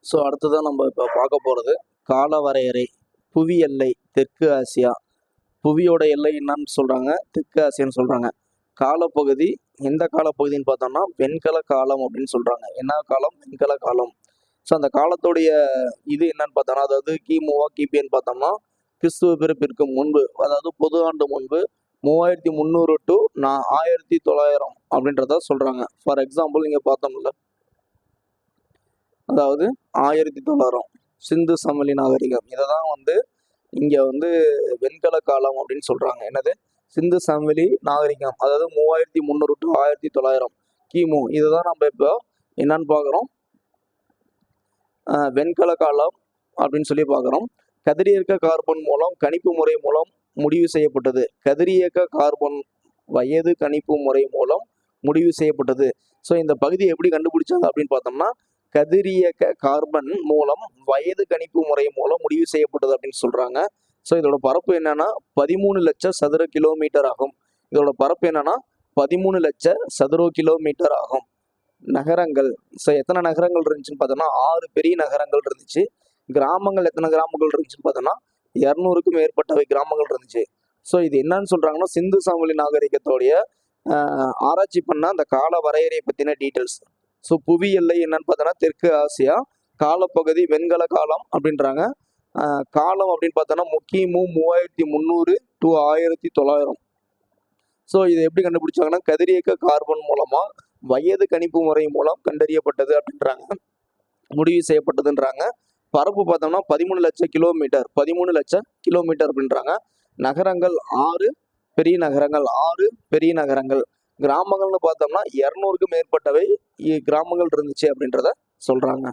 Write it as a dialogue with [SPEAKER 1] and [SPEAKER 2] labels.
[SPEAKER 1] So அடுத்ததான் நம்ம இப்போ பார்க்க போகிறது கால வரையறை. புவி எல்லை தெற்கு ஆசியா. புவியோட எல்லை என்னன்னு சொல்கிறாங்க, தெற்கு ஆசியான்னு சொல்கிறாங்க. காலப்பகுதி எந்த காலப்பகுதின்னு பார்த்தோம்னா வெண்கல காலம் அப்படின்னு சொல்கிறாங்க. என்ன காலம்? வெண்கல காலம். ஸோ அந்த காலத்துடைய இது என்னன்னு பார்த்தோம்னா, அதாவது கிமுவா கிபின்னு பார்த்தோம்னா கிறிஸ்துவ பிறப்பிற்கு முன்பு, அதாவது பொது ஆண்டு முன்பு 3300 டு 1900 அப்படின்றத சொல்கிறாங்க. ஃபார் எக்ஸாம்பிள் நீங்கள் பார்த்தோம்ல, அதாவது 1900 சிந்து சமவெளி நாகரிகம். இதை தான் இங்கே வெண்கல காலம் அப்படின்னு சொல்கிறாங்க. என்னது? சிந்து சமவெளி நாகரிகம், அதாவது 3300 டு 1900 கிமு. இதை தான் நம்ம இப்போ என்னன்னு பார்க்குறோம், வெண்கல காலம் அப்படின்னு சொல்லி பார்க்குறோம். கதிரியக்க கார்பன் மூலம் கணிப்பு முறை மூலம் முடிவு செய்யப்பட்டது. கதிரியக்க கார்பன் வயது கணிப்பு முறை மூலம் முடிவு செய்யப்பட்டது. ஸோ இந்த பகுதியை எப்படி கண்டுபிடிச்சாங்க அப்படின்னு பார்த்தோம்னா, கதிரியக்க கார்பன் மூலம் வயது கணிப்பு முறை மூலம் முடிவு செய்யப்பட்டது அப்படின்னு சொல்றாங்க. ஸோ இதோட பரப்பு என்னன்னா 13 லட்சம் சதுர கிலோமீட்டர் ஆகும். இதோட பரப்பு என்னன்னா 13 லட்சம் சதுர கிலோமீட்டர் ஆகும். நகரங்கள், ஸோ எத்தனை நகரங்கள் இருந்துச்சுன்னு பார்த்தோம்னா 6 பெரிய நகரங்கள் இருந்துச்சு. கிராமங்கள் எத்தனை கிராமங்கள் இருந்துச்சுன்னு பார்த்தோம்னா 200க்கும் மேற்பட்டவை கிராமங்கள் இருந்துச்சு. ஸோ இது என்னன்னு சொல்றாங்கன்னா, சிந்து சமவெளி நாகரிகத்தோடைய ஆராய்ச்சி பண்ண அந்த கால வரையறை பற்றின டீட்டெயில்ஸ். ஸோ புவி எல்லை என்னன்னு பார்த்தோன்னா தெற்கு ஆசியா. காலப்பகுதி வெண்கல காலம் அப்படின்றாங்க. காலம் அப்படின்னு பார்த்தோன்னா கிமு 3300 டு 1900. ஸோ இதை எப்படி கண்டுபிடிச்சாங்கன்னா, கதிரியக்க கார்பன் மூலமா வயது கணிப்பு முறை மூலம் கண்டறியப்பட்டது அப்படின்றாங்க, முடிவு செய்யப்பட்டதுன்றாங்க. பரப்பு பார்த்தோம்னா 13 லட்சம் கிலோமீட்டர், 13 லட்சம் கிலோமீட்டர் அப்படின்றாங்க. நகரங்கள் 6 பெரிய நகரங்கள், 6 பெரிய நகரங்கள். கிராமங்கள்னு பார்த்தோம்னா 200க்கும் மேற்பட்டவை கிராமங்கள் இருந்துச்சு அப்படின்றத சொல்றாங்க.